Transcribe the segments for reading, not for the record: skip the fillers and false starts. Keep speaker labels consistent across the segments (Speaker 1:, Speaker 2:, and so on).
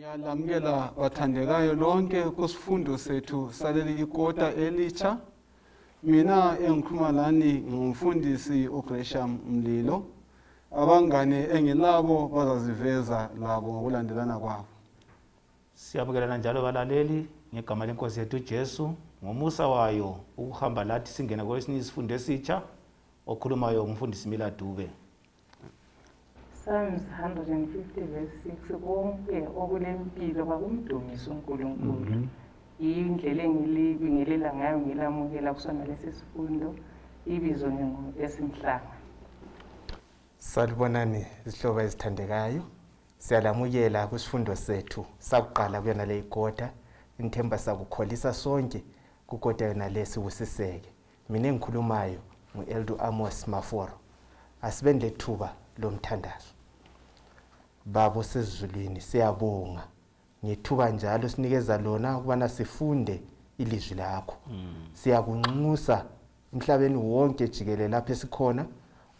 Speaker 1: Ngiyalamukela bathandekayo lonke kusifundo sethu saleli ikota elitsha. Mina engikhuluma lani ngumfundisi uGresham Mlilo. Abangane engilabo bazaziveza labo ngokulandelana kwabo.
Speaker 2: Siyabongelana njalo balaleli ngegama lenkosi yethu Jesu ngomusa wayo ukuhamba lathi singena kwesinye isifundo esitsha okhulumayo umfundisi Mila Dube.
Speaker 3: Psalms 150 verse 6 konke okulempilo bakumdumise uNkulunkulu. Indlela engilibingelela ngayo ngilamukela kusona lesi sifundo ibizo esimhlanga.
Speaker 4: Salibonani isihlobo esithandekayo. Siyalamukela kusifundo sethu sakuqala kuyona le ikota. Ngithemba sakukholisa sonke kukota yona lesi usiseke. Mina engikhulumayo nguEldu Amos Maforo. Asibende thuba lomthandazo. Babo sezulwini siyabonga ngithuba njalo sinikeza lona ukubana sifunde ilizwi lakho. Siyakunxusa emhlabeni wonke jikelele lapha esikhona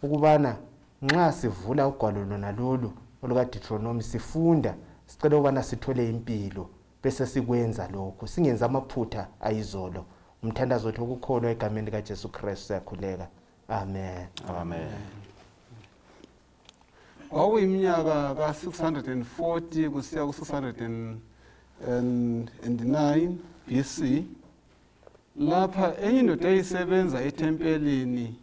Speaker 4: ukubana nxa sivula ugwalo lona lolu oluka Deuteronomy sifunda sicela ukubana sithole impilo bese sikwenza lokho singenza amaphutha ayizolo. Umthandazo wethu ukukholwa egameni lika Jesu Kristu siyakhuleka. Amen.
Speaker 2: Amen.
Speaker 1: Kwakuyiminyaka ka-640 kusiya ku-609 BC. Lapha enye indoda eyisebenza etempelini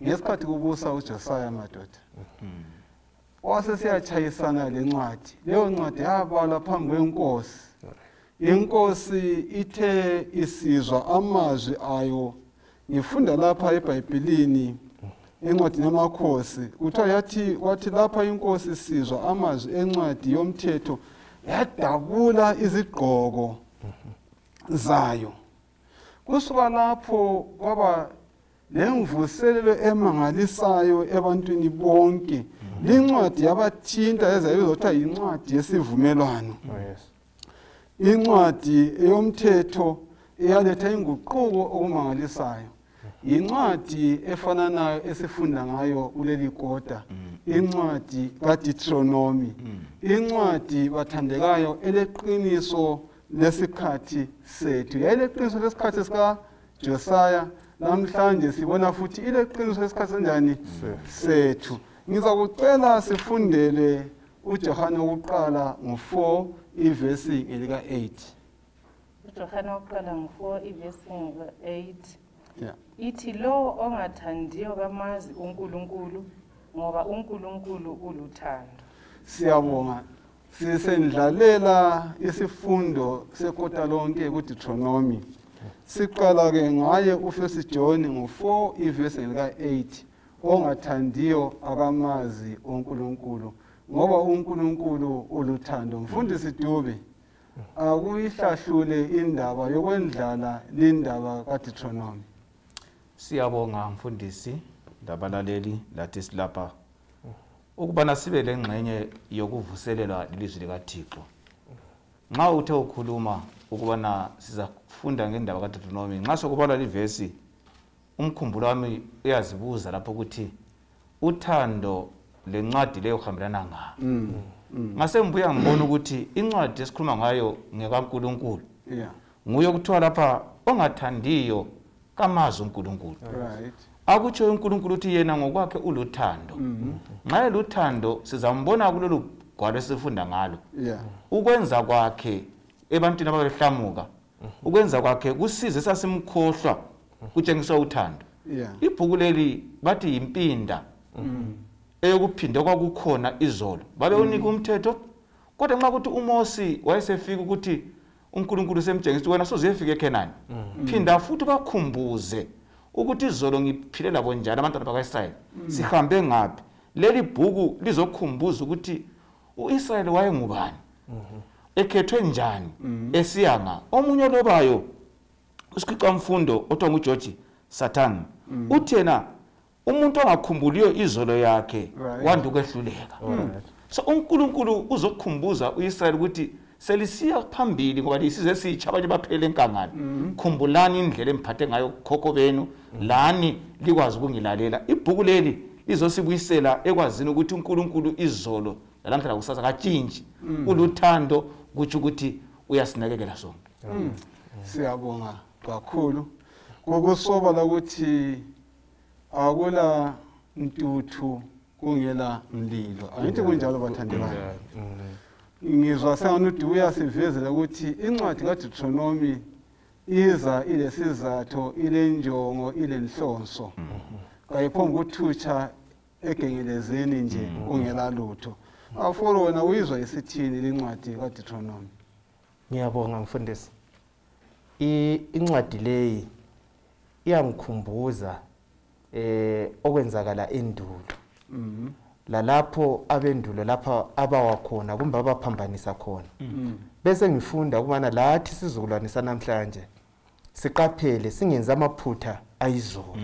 Speaker 1: ngesikhathi kubusa uJosiah madoda. Wase siyachayisana lencwadi. Leyo ncwadi yabalwa phambi kwenkosi. Inkosi ithe isizwa amazwi ayo. Ngifunda lapha eBhayibhelini encwadi yamakhosi kuthiwa wathi lapha inkosi sizwa amazwi encwadi yomthetho yadabula izigqoko zayo. Kusuka lapho kwaba lemvuselelo emangalisayo ebantwini bonke. Lincwadi yabathinta ezayizothiwa yincwadi yesivumelwano. Incwadi yomthetho eyaletha inguquko okumangalisayo. Incwadi efananayo esifunda ngayo kuleli kota. Incwadi kaDeuteronomy. Incwadi bathandekayo eleqiniso lesikhathi sethu. Yayeleqiniso lesikhathi sika Josiah. Namhlanje sibona futhi ileqiniso lesikhathi senjani sethu. Ngizakucela sifundele uJohane wokuqala ngo4 ivesi elika 8.
Speaker 3: uJohane wokuqala ngo4 ivesi elika 8.
Speaker 1: Yeah.
Speaker 3: Ithi lo ongathandiyo kamazi uNkulunkulu ngoba uNkulunkulu uluthando.
Speaker 1: Siyabonga sisendlalela isifundo sekota lonke kuDeuteronomy. Siqala ke ngaye uFirst John ngo4 ivesi elika 8 ongathandiyo akamazi uNkulunkulu ngoba uNkulunkulu uluthando. Mfundisi Dube akuyihlahlule indaba yokwendlala lindaba kaDeuteronomy.
Speaker 2: Siyabonga mfundisi labalaleli lathi silapha ukubana sibe lengxenye yokuvuselela ilizwi likaThixo. Nxa uthe ukhuluma ukubana sizafunda ngendaba kaDeuteronomy nxa sokubala livesi umkhumbulo wami uyazibuza lapho ukuthi uthando lencwadi leyo uhambelana ngayo. Ngase ngibuya ngibona ukuthi incwadi esikhuluma ngayo ngekaNkulunkulu.
Speaker 1: Yeah.
Speaker 2: Nguye kuthiwa lapha ongathandiyo kamazi uNkulunkulu.
Speaker 1: Right.
Speaker 2: Akutsho uNkulunkulu uthi yena ngokwakhe uluthando. Nxa luthando sizambona kulolu gwalo esifunda ngalo.
Speaker 1: Yeah.
Speaker 2: Ukwenza kwakhe ebantwini ababehlamuka. Ukwenza kwakhe kusize sasimkhohlwa kutshengisa uthando.
Speaker 1: Yeah.
Speaker 2: Ibhuku leli bathi impinda. Eyokuphinda kwakukhona izolo. Babe unika umthetho kodwa nxa kuthi uMosi wayesefika ukuthi uNkulunkulu semtshengisa wena sozuyefika eKhenani. Phinda futhi bakhumbuze ukuthi izolo ngiphile labo njani abantwana bakaIsrayeli. Sihambe ngapi? Leli bhuku lizokhumbuza ukuthi uIsrayeli wayengubani. Ekhethwe njani? Esiyanga. Omunye lobayo usiqiqa mfundo othiwa nguGeorge Satan. Uthena umuntu ongakhumbulio izolo yakhe wanda ukwehluleka. So uNkulunkulu uzokukhumbuza uIsrayeli ukuthi selisiya phambili ngoba lisizwe esitsha abanye baphele enkangala. Khumbulani indlela emphathe ngayo khokho benu lani likwazi ukungilalela. Ibhuku leli lizosibuyisela ekwazini ukuthi uNkulunkulu izolo nalamhla kusasa katshintshi. Uluthando kutsho ukuthi uyasinakekela sonke.
Speaker 1: Siyabonga kakhulu. Kokusobala ukuthi akula ntuthu kungela mlilo. Angithi kunjalo bathandekayo. Ngizwa sengani uDuya sivezela ukuthi incwadi kaDeuteronomy iza ilesizatho, ilenjongo, ilenhlonso. Kayiphomba ukuthutsha egengelezeni nje kungela lutho. Aforo wena uyizwa isithini lencwadi kaDeuteronomy?
Speaker 4: Ngiyabonga mfundisi. Incwadi leyi iyangikhumbuza okwenzakala endulo. Lalapho abendulo lapha abawakhona kumbe abaphambanisa khona. Bese ngifunda kubana lathi sizukulwane sanamhlanje siqaphele singenza amaphutha ayizolo.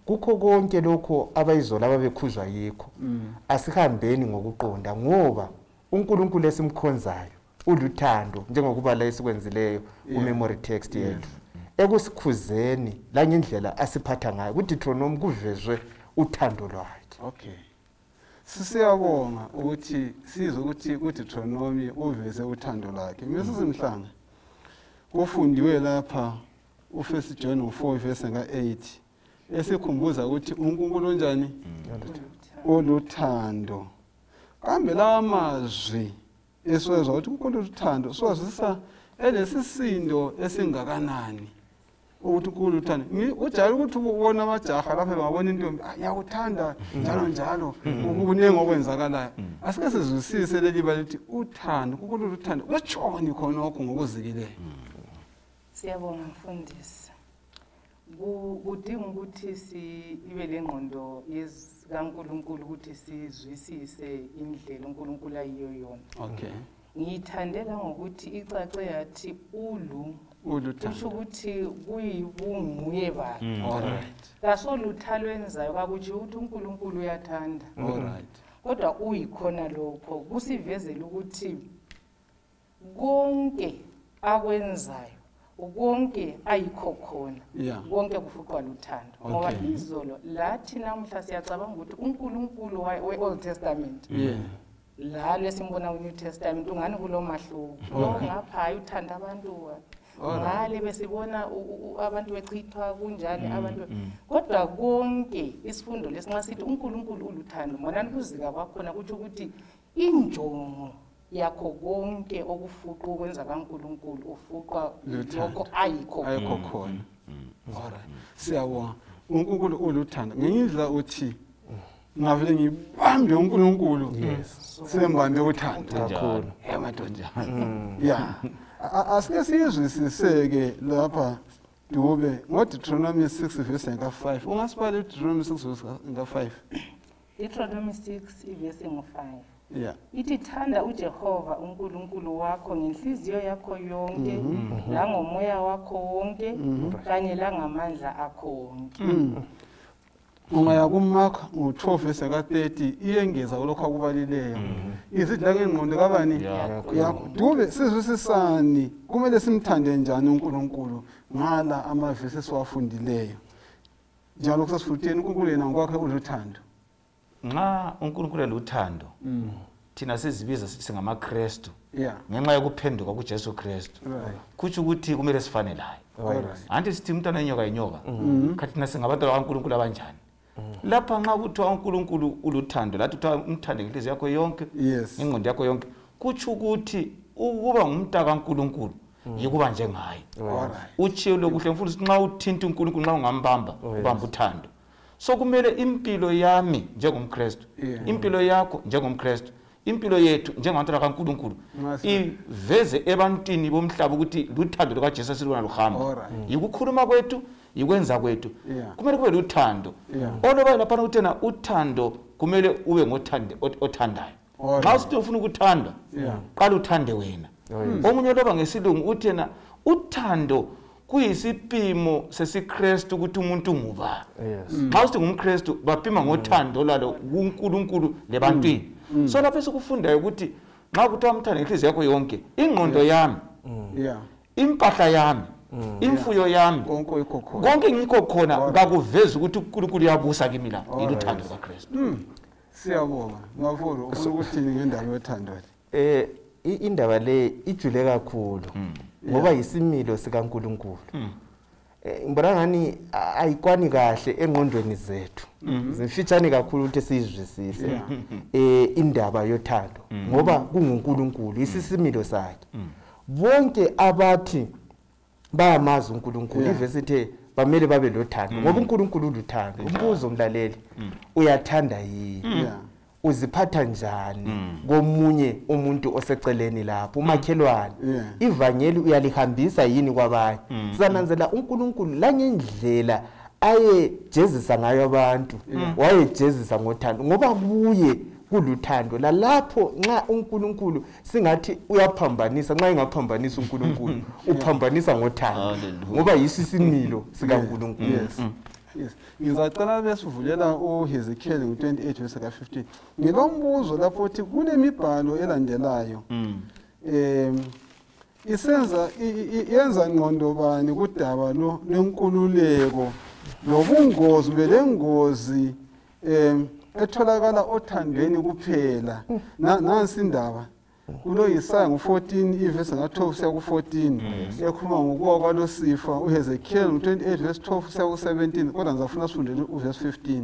Speaker 4: Kukho konke lokho abayizolo ababekhuzwa yikho. Asihambeni ngokuqonda ngoba uNkulunkulu esimkhonzayo uluthando njengokuba la esikwenzileyo umemory text yethu. Ekusikhuzeni la ngendlela asiphatha ngayo kuDeuteronomy kuvezwe uthando lwakhe.
Speaker 1: Okay. Sisiyabonga ukuthi sizwe ukuthi kuDeuteronomy uveze uthando lwakhe. Mse Mhlanga kufundiwe lapha u1 John 4 verse 8 esikhumbuza ukuthi uNkulunkulu unjani? Oluthando. Kambe la mazwi esiwezwa ukuthi uNkulunkulu uthando siwazisa elesisindo esingakanani ukuthi uNkulunkulu uthando. Ujayele ukuthi ubona amajaha lapha bengabona intombi ayakuthanda njalo njalo ukunenge okwenzakalayo. Asike sizwisise leli balithi uthando, uNkulunkulu uthando. Utshoni khonokho ngokuzikileyo.
Speaker 3: Siyabonga mfundisi. Kudinga ukuthi sibe lengqondo yezikaNkulunkulu ukuthi sizwisise indlela uNkulunkulu ayiyo yona.
Speaker 1: Okay.
Speaker 3: Ngiyithandela ngokuthi icace yathi uluthando. Kusho ukuthi kuyibunguye bakhe.
Speaker 1: Alright.
Speaker 3: Kasolutha lwenzayo kakuthi ukuthi uNkulunkulu uyathanda.
Speaker 1: Alright.
Speaker 3: Kodwa uyikhona lokho kusivezela ukuthi konke akwenzayo konke ayikho khona konke kufuqwa luthando ngoba izolo lathi namhla siyacabanga ukuthi uNkulunkulu we-Old Testament la lesimbona ku-New Testament ungani kulo mahluko ngapha uthanda abantu ngale besibona abantu bechithwa kunjani abantu kodwa konke isifundo lesinxa sithi uNkulunkulu uluthando monani kuzika kwakhona ukuthi ukuthi injongo yakho konke okufuqa ukwenza kaNkulunkulu ufuqa lokho ayikho
Speaker 1: khona. Alright. Siyabonga. uNkulunkulu uluthando. Ngiyidla uthi ngavele ngibambe uNkulunkulu. Sembambe uthando
Speaker 2: kakhulu.
Speaker 1: Emadoda. Yeah. Asike sizwisiseke lapha Dube ngoDeuteronomy 6 verse 5. Ungasibala uDeuteronomy 6 verse 5.
Speaker 3: Deuteronomy 6 verse 5.
Speaker 1: Yeah.
Speaker 3: Ithi thanda uJehova uNkulunkulu wakho ngenhliziyo yakho yonke la ngomoya wakho wonke kanye la ngamandla akho wonke.
Speaker 1: Ungaya kuMark ngo12 verse 30 iyengeza lokho akubalileyo. Izidla ngengqondo kabani? Yakho. Dube sizwisisani kumele simthande njani uNkulunkulu ngala amavesi esiwafundileyo. Njalo kusasifuteni uNkulunkulu yena ngokwakhe uluthando.
Speaker 2: Nxa uNkulunkulu eluthando thina sizibiza sithi ngamaKristu
Speaker 1: Yeah.
Speaker 2: ngenxa yokuphenduka kuJesu Kristu kuthi ukuthi kumele sifane laye. Anti sithi umntana enyoka inyoka khathi thina singabantu bakaNkulunkulu abanjani. Lapha nxa kuthiwa uNkulunkulu uluthando lathi kuthiwa umthande ngenhliziyo yakho yonke ngengqondo yakho yonke kuthi ukuthi ukuba ngumntaka kaNkulunkulu yikuba njengaye. Utshiye lokuhle mfundisi nxa uthinta uNkulunkulu nxa ungambamba ubamba uthando. So kumele impilo yami njengomKristu, impilo yakho njengomKristu, impilo yethu njengabantwana kaNkulunkulu iveze ebantwini bomhlaba ukuthi luthando lukaJesu silubona luhamba. Yikukhuluma kwethu, yikwenza kwethu. Kumele kube luthando. Oloba lapha uthena uthando kumele ube ngothande othandayo. Xa usithi ufuna ukuthanda, qala uthande wena. Omunye loba ngesilungu uthena uthando kuyisipimo sesiKristu ukuthi umuntu nguba. Xa usithi ngumKristu bapima ngothando lalo kuNkulunkulu lebantwini. So lapho sikufundayo ukuthi nxa kuthiwa umthande ngenhliziyo yakho yonke, ingqondo yami, impahla yami, imfuyo yami, konke ngikho khona ngakuveza ukuthi uNkulunkulu uyabusa kimi la iluthando likaKristu.
Speaker 1: Siyabonga. Ngafuna ukuthini ngendaba yothando.
Speaker 4: indaba le ijule kakhulu ngoba yisimilo sikaNkulunkulu. Ngibona ngani ayikwani kahle engqondweni zethu. Zimfitshane kakhulu ukuthi sizwisise indaba yothando ngoba kunguNkulunkulu isisimilo sakhe. Bonke abathi bayamazi uNkulunkulu ivesi ethe bamele babe lothando ngoba uNkulunkulu uthando. Umbuzo mlaleli, uyathanda yini? Uziphatha njani komunye umuntu oseceleni lapho umakhelwane? Ivangeli uyalihambisa yini kwabanye? Sananzela uNkulunkulu la ngendlela ayejezisa ngayo abantu wayejezisa ngothando ngoba kuye kuluthando. Lapho nxa uNkulunkulu singathi uyaphambanisa, nxa engaphambanisa uNkulunkulu uphambanisa ngothando ngoba yisisimilo sikaNkulunkulu.
Speaker 1: Yes. Ngizacela besivulela uHezekiel ngo28 verse ka15. Ngilombuzo lapho uthi kunemibhalo elandelayo. Isenza yenza ngqondo bani kudaba lo lenkululeko lobungozi belengozi etholakala othandweni kuphela. Nansi indaba kulo Isaya ngo14 ivesi nga12 kuya ku14 ekhuluma ngokuwa kwalosifa uHezekiel ngo28 verse 12 kuya ku17 kodwa ngizafuna sifundele uverse 15.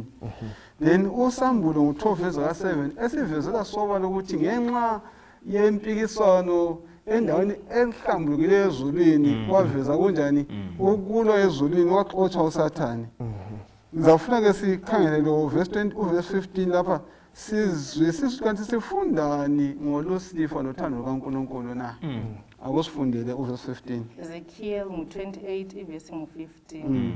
Speaker 1: Then uSambulo ngo12 verse ka7 esivezela sobala ukuthi ngenxa yempikisano endaweni enhlambulukileyo ezulwini kwaveza kunjani ukulwa ezulwini waxotsha uSathane. Ngizafuna ke sikhangele lo verse 20 uverse 15 lapha sizwisisa kanti sifundani ngolosifa nothando lukaNkulunkulu na. Akusifundele uverse 15.
Speaker 3: Ezekiel ngo28 ivesi ngo15.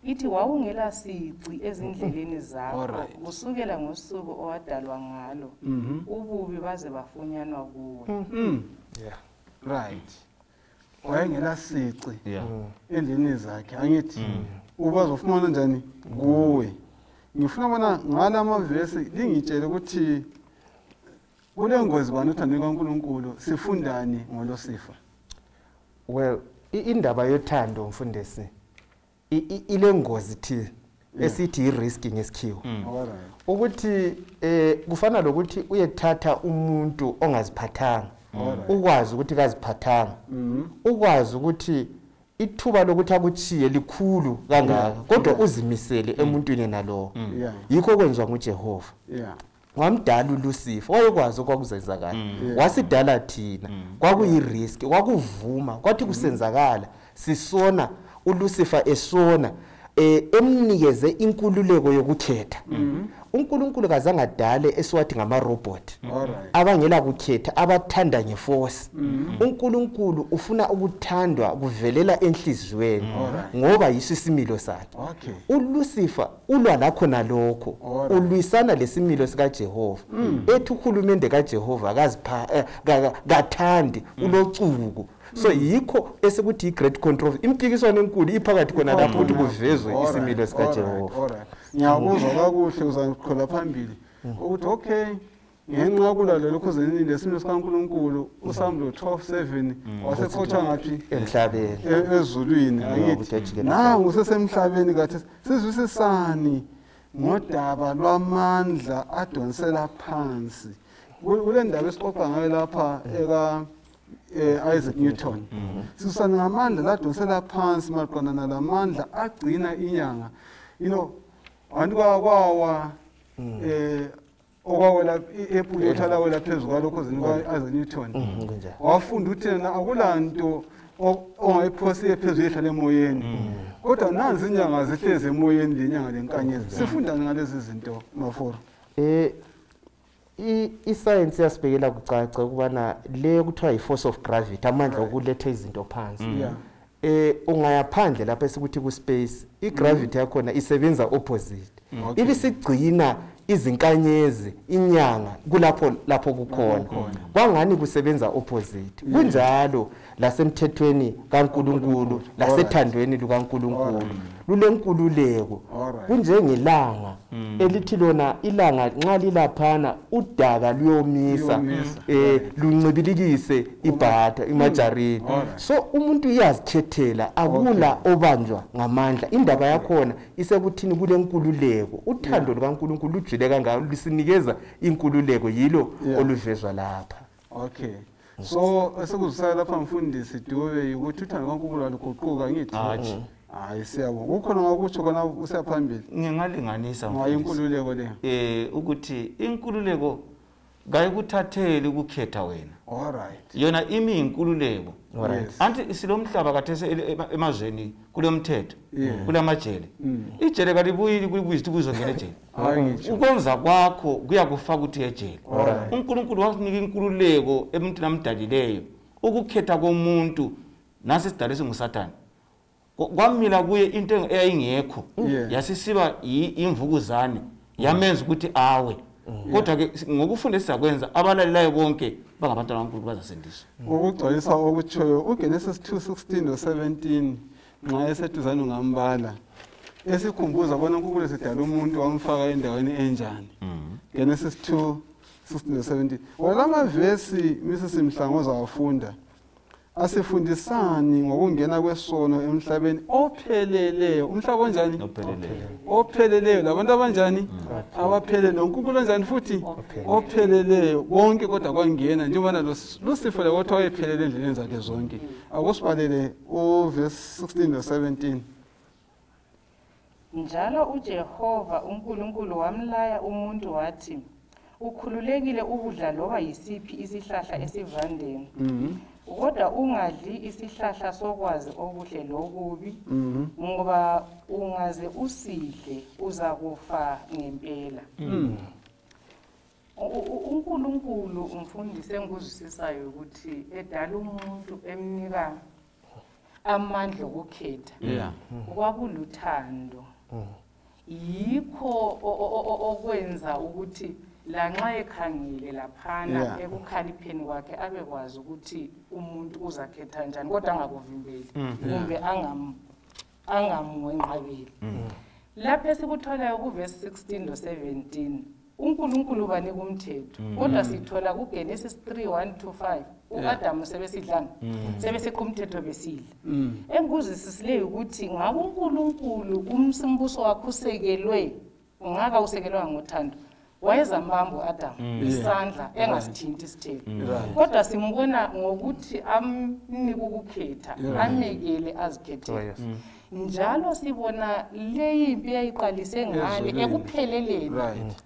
Speaker 3: Ithi wawungela sici ezindleleni zakho kusukela ngosuku owadalwa ngalo ububi baze bafunyanwa kuwe.
Speaker 1: Right. Wayengela sici endleleni zakhe angithi ubazofumana njani kuwe. Ngifuna bona ngalama verse lingitshele ukuthi kulengozi bani uthando kaNkulunkulu sifundani ngolosifa.
Speaker 4: Well, indaba yothando mfundisi ile ngozi thi esithi i-risk ngesikhiwo. Ukuthi kufana lokuthi uyethatha umuntu ongaziphathanga ukwazi ukuthi kaziphathanga ukwazi ukuthi ithuba lokuthi akuchiye likhulu kangaka kodwa uzimisele emuntwini nalowo. Yikho kwenziwa nguJehova. Wamdala uLucifer wayekwazi okwakuzenzakala wasidala thina kwakuyi-risk kwakuvuma kwathi kusenzakala sisona uLucifer esona emnikeze inkululeko yokukhetha. uNkulunkulu kazange adale esiwathi ngama-robot abangela kukhetha abathanda ngeforce. uNkulunkulu ufuna ukuthandwa kuvelela enhliziyweni ngoba yisimilo sakhe. uLucifer ulwa lakho nalokho ulwisana lesimilo sikaJehova. Ethi ukhulumende kaJehova akazipha kathandi ulocuku. So yikho esikuthi i-great control impikiswano enkulu iphakathi khona lapho ukuthi kuvezwe isimilo sikaJehova.
Speaker 1: Ngiyabuzwa kakuhle uzaqhola phambili ukuthi okay ngenxa yokulalelo khuzeni lesimilo sikaNkulunkulu uSambulo 12:7 wasekhotha ngathi
Speaker 4: emhlabeni
Speaker 1: ezulwini angithi nangu usesemhlabeni kathi sizwisisani ngodaba lwamandla adonsela phansi. Kule ndaba esixoxa ngayo lapha eka Isaac Newton. Sisana ngamandla ladonsela phansi maqondana nalamandla agcina inyanga. Andikwawa okwawela iphuli ethalawela phezulu kwalokho zinika Isaac Newton. Wafunda ukuthi na akulanto ongayiphosi phezulu ehlala emoyeni. Kodwa nanzi inyanga zihleze emoyeni lenyanga lenkanyezi. Sifunda ngalezi zinto maforo.
Speaker 4: I-science yasibekela kucaca ukubana le kuthiwa yi-force of gravity amandla okuletha izinto phansi. Ungayaphandle lapha esikuthi ku-space i-gravity yakhona isebenza opposite. Ibisigcina izinkanyezi inyanga kulapho kukhona kwangani kusebenza opposite. Kunjalo lasemthethweni kaNkulunkulu lasethandweni lukaNkulunkulu lulenkululeko kunjengelanga elithi lona ilanga nxa lilaphana udaka luyomisa luncibilikise ibhatha imajarini. So umuntu uyazikhethela akula obanjwa ngamandla. Indaba yakhona isekuthini kulenkululeko uthando lukaNkulunkulu lujile kangaka lisinikeza inkululeko yilo oluvezwa lapha.
Speaker 1: Okay. So esekuzisala lapha mfundisi Dube ukuthi uthando kaNkulunkulu aluguquka ngithi. Hayi siyabonga. Ukhona ngakutsho khona usiyaphambili.
Speaker 2: Ngingalinganisa
Speaker 1: Ngayo inkululeko le.
Speaker 2: Ukuthi inkululeko ngayikuthatheli ukukhetha wena.
Speaker 1: Alright.
Speaker 2: Yona imi inkululeko.
Speaker 1: Alright.
Speaker 2: Anti silomhlaba kathese emazweni kulomthetho kulamajele. Ijele kalibuyili kuyithi kuzongena ejele.
Speaker 1: Hayi ngitsho.
Speaker 2: Ukwenza kwakho kuyakufaka ukuthi ejele. uNkulunkulu wasinika inkululeko emuntwini amdalileyo ukukhetha komuntu nasi sidalwe singuSathane. Kwamila kuye into eyayingekho yasisiba imvukuzane yamenza ukuthi awe. Kodwa ke ngokufunda sizakwenza abalalelayo bonke bangabantu baNkulunkulu bazasindiswa.
Speaker 1: Ukugcwalisa okutshoyo uGenesis 2:16 no17 nxa eseduzana ngambala esikhumbuza bona uNkulunkulu esidala umuntu wamfaka endaweni enjani. Genesis 2:16 no17 walama vesi Mrs Mhlangoza wafunda asifundisani ngokungena kwesono emhlabeni opheleleyo. Umhlaba onjani? Opheleleyo. Labantu abanjani? Abaphelele. noNkulunkulu onjani futhi? Opheleleyo. Bonke kodwa kwangena njengoba Lucifer kodwa wayephelele endleleni zakhe zonke. Akusibalele uverse 16 no17.
Speaker 3: Njalo uJehova uNkulunkulu wamlaya umuntu wathi, ukhululekile ukudla loba yisiphi isihlahla esivandeni. Kodwa ungadli isihlahla sokwazi okuhle lokubi, ngoba ungaze usidle uzakufa ngempela. uNkulunkulu umfundise engizwisisayo ukuthi edala umuntu emnika amandla okukhetha. Kwakuluthando. Yikho okwenza ukuthi lanxa ekhangile laphana ekukhalipheni kwakhe abekwazi ukuthi umuntu uzakhetha njani kodwa angakuvimbeli kumbe angamwenqabeli. Lapha esikutholayo kuverse 16 no 17 uNkulunkulu banika umthetho kodwa sithola kuGenesis 3:1-5 uAdamu sebesidlanga sebeseqa umthetho besidla. Engikuzwisisileyo ukuthi ngabe uNkulunkulu umsimbuso wakhe usekelwe ngaka usekelwa ngothando. Wayezambamba uAdamu isandla engasithinti isithelo. Kodwa simbona ngokuthi amnika ukukhetha amekele azikhethele. Njalo sibona leyi impi eyayiqalise ngale ekupheleleni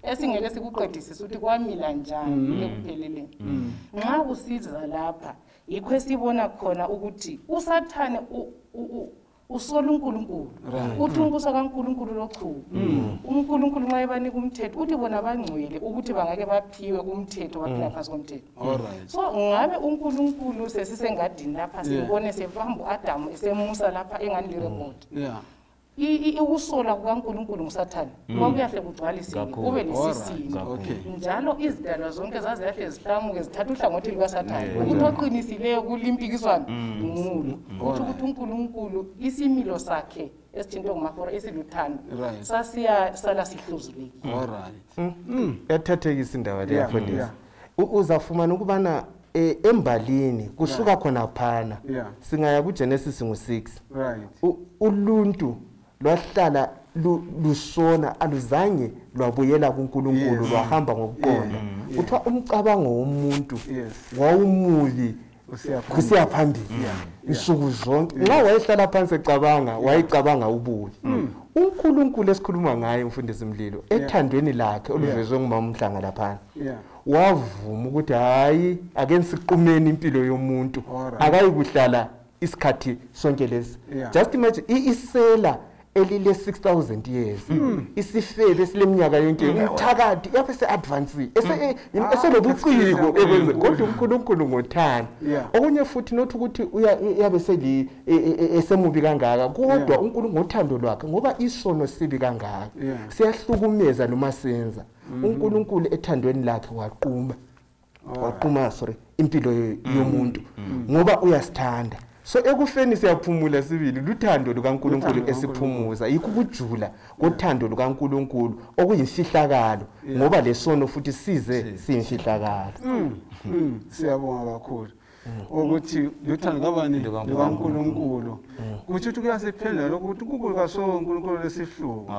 Speaker 3: esingeke sikuqedisise ukuthi kwamila njani ekupheleleni. Nxa kusiza lapha yikho esibona khona ukuthi uSathane usola uNkulunkulu. Uthi umbuso kaNkulunkulu lochuku. uNkulunkulu nxa ebanika umthetho uthi bona bangcwele ukuthi bangake baphiwe kumthetho baphila phansi komthetho. So ngabe uNkulunkulu sesisengadini lapha sibone sebamba uAdamu esemusa lapha engani lirecord. Ukusola kukaNkulunkulu nguSathane kwakuyahle kugcwaliseke kube lesisindo. Njalo izidalwa zonke zaziyahle zihlamuke zithatha uhlangothi lukaSathane. Ukuthi oqinisileyo kulimpikiswana ngumuntu. Ukuthi uNkulunkulu isimilo sakhe esithintwe ngumafora esiluthando sasiya sala sihluzuleki.
Speaker 4: Yathathekisa indaba le yafundisa. Uzafumana ukubana embalini kusuka khona phana singaya kuGenesis 6 uluntu lwahlala lusona aluzange lwabuyela kuNkulunkulu lwahamba ngokuqonda. Kuthiwa umcabango womuntu wawumubi kusiya phambili insuku zonke. Nxa wayehlala phansi ecabanga wayicabanga ububi. uNkulunkulu esikhuluma ngaye umfundisi Mlilo ethandweni lakhe oluvezwe ngumama uMhlanga laphana wavuma ukuthi hayi ake siqumeni impilo yomuntu akayikuhlala isikhathi sonke lesi. Just imagine isela elile 6000 years isifebe esileminyaka yonke umthakathi yabe seadvance eselobuciko ekwenze kodwa uNkulunkulu ngothanda. Okunye futhi nothi ukuthi uyabe seli esemubi kangaka kodwa uNkulunkulu ngothando lwakhe ngoba isono sibi kangaka siyahlukumeza noma senza. uNkulunkulu ethandweni lakhe waquma impilo yomuntu ngoba uyasithanda. So ekufeni siyaphumula sibili luthando lukaNkulunkulu esiphumuza yikho ukujula kothando lukaNkulunkulu okuyimfihlakalo ngoba lesono futhi size siyimfihlakalo.
Speaker 1: Siyabonga kakhulu ukuthi luthando kabani lukaNkulunkulu. Kuthi kuyasiphendula ukuthi uNkulunkulu kasonke uNkulunkulu lesihluku.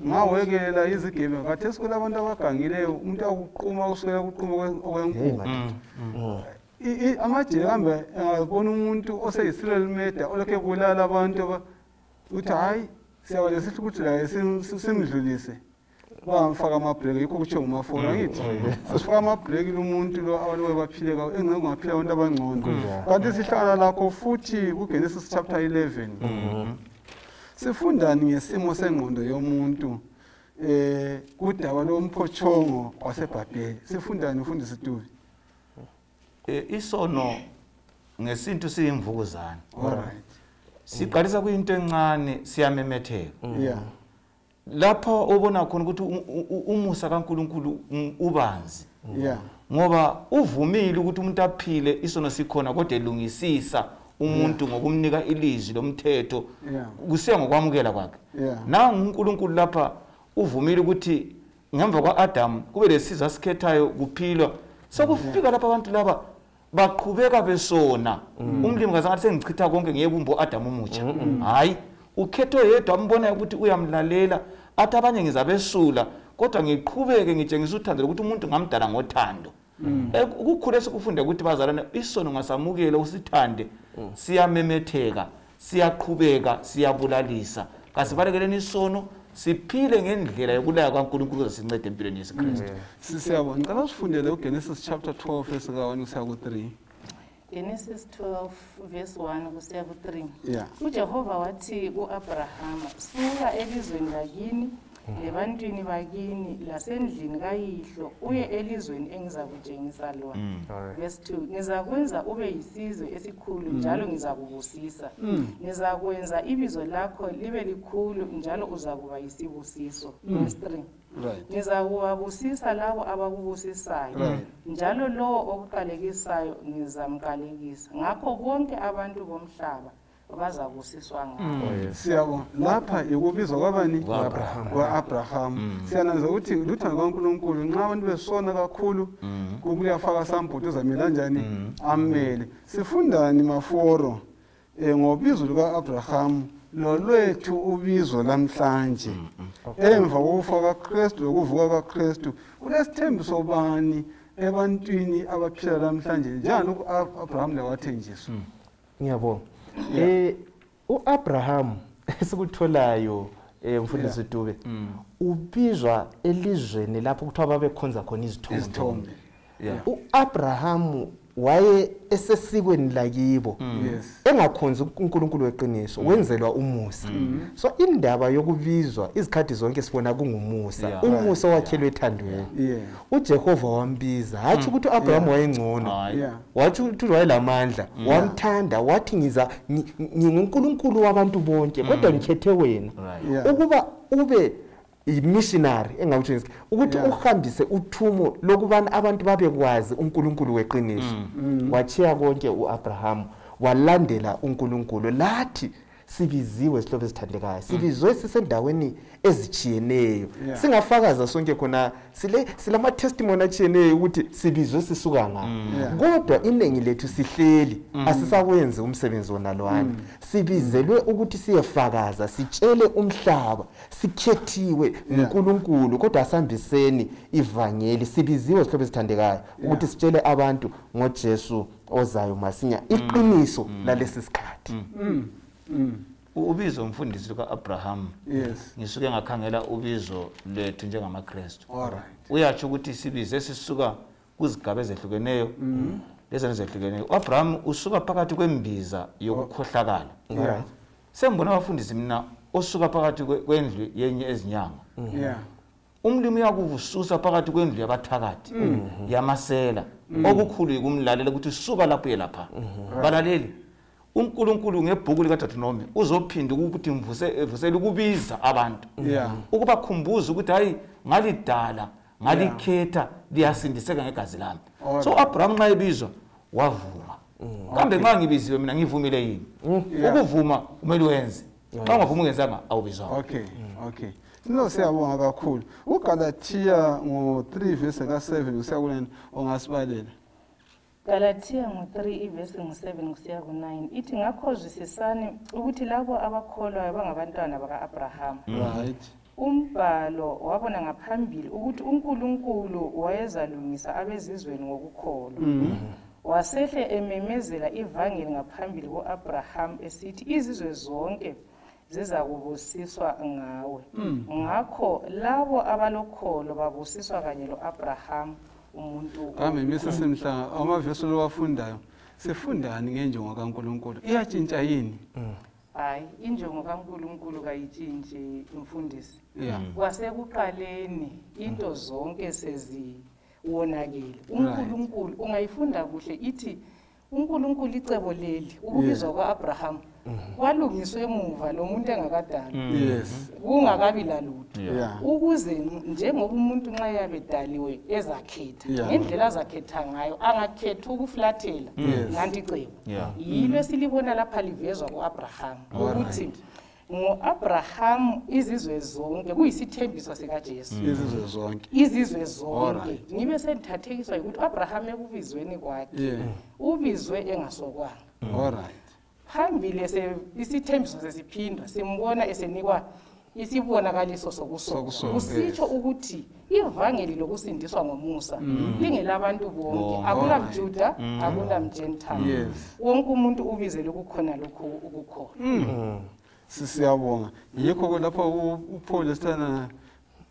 Speaker 1: Ngawekelela izigebengu kathi esikole abantu abagangileyo umuntu akuquma uswela ukuquma okwenkulu. amajele kambe angabona umuntu oseyisirial murder olokhe kulala abantu uthi hayi siyawale sihle ukuthi la simdlulise bamfaka amabreak yikho kutsho ngumafora ngithi asifaka amabreak umuntu lo abantu baphile kawo engeke ngaphila abantu abangcono kanti sihlala lakho futhi kuGenesis chapter 11 sifundani ngesimo sengqondo yomuntu kudaba lomphothongo waseBhabheli sifundani mfundisi Tuvi
Speaker 2: isono ngesintu siyimvukuzana
Speaker 1: alright
Speaker 2: siqalisa kuyinto encane siyamemetheka lapho ubona khona ukuthi umusa kaNkuluNkulu ubanzi ngoba uvumile ukuthi umuntu aphile isono sikhona kodwa elungisisa umuntu ngokumnika ilizwi lomthetho kusiya ngokwamukela kwakhe nangu uNkulunkulu lapha uvumile ukuthi ngemva kwaAdam kube lesizwe asikhethayo kuphilwa sokufika lapha abantu laba baqhubeka besona umlimi kazangathi sengichitha konke ngiyebumbo Adam umutsha hayi ukhetho yedwa ambona ukuthi uyamlalela athi abanye ngizabesula kodwa ngiqhubeke ngitshengisa uthando ukuthi umuntu ngamdala ngothando ukukhule sikufunde ukuthi bazalana isono ngasamukela usithande siyamemetheka siyaqhubeka siyabulalisa kasibalekele isono siphile ngendlela yokulaya kwaNkulunkulu zasincede empilweni yesikristu
Speaker 1: siyabona ngicela sifundele uGenesis chapter 12 verse 1 kusiya ku3
Speaker 3: Genesis 12 verse 1 kusiya ku3 uJehova wathi kuAbraham suka elizweni lakini lebantwini bakini lasendlini kayihlo uye elizweni engizakutshengisa lona verse 2 ngizakwenza ube yisizwe esikhulu njalo ngizakubusisa ngizakwenza ibizo lakho libe likhulu njalo uzakuba yisibusiso verse 3 ngizakubusisa labo abakubusisayo njalo lo okuqalekisayo ngizamqalekisa ngakho bonke abantu bomhlaba bazabusiswa ngayo
Speaker 1: siyabona lapha ikubizwa kwabani kwaAbraham siyananza ukuthi luthando kaNkuluNkulu nxa abantu besona kakhulu kuyafaka sambuthi uzamela kanjani amele sifundani maforo ngobizo lukaAbraham lolwethu ubizo lamhlanje emva kokufa kaKristu lokuvuka kaKristu kulesithembiso bani ebantwini abaphila lamhlanje njalo uAbraham lewathenjiswa
Speaker 4: ngiyabonga uAbraham esikutholayo mfundisi Dube ubizwa elizweni lapho kuthiwa babekhonza khona izithombe uAbraham waye esesikweni lakibo engakhonza uNkulunkulu weqiniso wenzelwa umusa so indaba yokubizwa izikhathi zonke sibona kungumusa umusa wakhelwe ethandweni uJehova wambiza hathi ukuthi uAbraham wayengcono wathi ukuthi wayelamandla wamthanda wathi nginguNkulunkulu wabantu bonke kodwa ngikhethe wena ukuba ube missionary engawutshengisa ukuthi uhambise uthumo lokubana abantu babekwazi uNkulunkulu weqiniso wachiya konke uAbraham walandela uNkulunkulu lathi sibiziwe sihlobo esithandekayo sibizwe sisendaweni ezichiyeneyo singafakaza sonke khona silama testimony achiyeneyo ukuthi sibizwe sisuka ngapha kodwa inengi lethu sihleli asisakwenzi umsebenzi wonalwana sibizelwe ukuthi siyefakaza sitshele umhlaba sikhethiwe uNkulunkulu kodwa asambiseni ivangeli sibiziwe sihlobo esithandekayo ukuthi sitshele abantu ngoJesu ozayo masinya iqiniso lalesi sikhathi
Speaker 2: ubizo umfundisi kaAbraham ngisuke ngakhangela ubizo lethu njengamaKristu uyatsho ukuthi sibize sisuka kuzigaba ezehlukeneyo lezi ezehlukeneyo uAbraham usuka phakathi kwembiza yokukhohlakala sembona abafundisi mina osuka phakathi kwendlu yenye ezinyanga umlimi uyakuvususa phakathi kwendlu yabathakathi yamasela okukhulu yikumlalela ukuthi suka lapho yelapha balaleli uNkulunkulu ngebhuku likaDuteronomy uzophinda ukuthi mvusele ukubiza abantu ukubakhumbuza ukuthi hayi ngalidala ngalikhetha liyasindiseka ngegazi lami so Abraham nxa ebizwa wavuma kambe nxa ngibiziwe mina ngivumile yini ukuvuma kumele wenze xa ungavuma ungenzanga awubizwa
Speaker 1: okay sino siyabonga kakhulu uGalatia ngo3 verse ka7 kusiya ku9 ongasibalela
Speaker 3: Galatia ngo3 verse ngo7 kusiya ku9 ithi ngakho zwisisani ukuthi labo abakholwayo bangabantwana bakaAbraham umbhalo wabona ngaphambili ukuthi uNkulunkulu wayezalungisa abezizweni ngokukholwa wasehle ememezela ivangeli ngaphambili ko-Abraham esithi izizwe zonke ziza kubusiswa ngawe. Ngakho labo abalokholo babusiswa kanye lo-Abraham umuntu.
Speaker 1: Kambe misesemhla amavesi lowafundayo sifundani ngenjongo kaNkulunkulu iyatshintsha yini?
Speaker 3: Hayi, injongo kaNkulunkulu kayitshintshi umfundisi.
Speaker 1: Yeah.
Speaker 3: Kwasekuqaleni into zonke seziwonakele. uNkulunkulu ungayifunda kuhle ithi uNkulunkulu icebo leli ukubizwa kwaAbraham kwalungiswa emuva lo muntu engakadali.
Speaker 1: Yes.
Speaker 3: Kungakabi lalutho.
Speaker 1: Yeah.
Speaker 3: Ukuze njengoba umuntu nxa yabedaliwe ezakhetha ngendlela azakhetha ngayo angakhetha ukuflathela nganti icebo. Yilo esilibona lapha livezwa kuAbraham ukuthi ngo-Abraham izizwe zonke kuyisithembiso sikaJesu. Izizwe zonke ngibe sendithathekiswa ukuthi uAbraham ekubizweni kwakhe ubizwe engasokwanga.
Speaker 1: Alright.
Speaker 3: Phambili isithembiso sesiphindwa simbona esenikwa isibonakaliso sokusoka. Kusitsho ukuthi ivangeli lokusindiswa ngomusa lingelabantu bonke, akulamJuda akulamGentile. Wonke umuntu ubizele ukukhona lokho ukukhona.
Speaker 1: Siyabonga. Yikho lapho uPaul esithana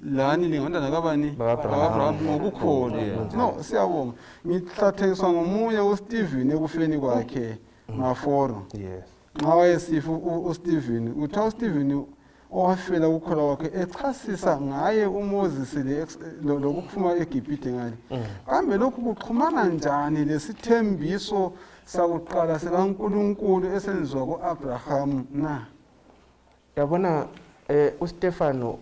Speaker 1: lani lingondana kabani? Abraham ngokukholwa. No, siyabonga. Ngithathekiswa ngomunye uStephen ekufeni kwakhe ngaforo.
Speaker 4: Yes.
Speaker 1: Nxa wayesifa uStephen, utha uStephen owafela ukukholwa kwakhe echasisa ngaye uMoses lokuphuma eGibhithe ngale. Kambe lokhu kuxhumana njani lesithembiso sakuqala sikaNkulunkulu esenziwa kuAbraham na?
Speaker 4: Yabona uStefano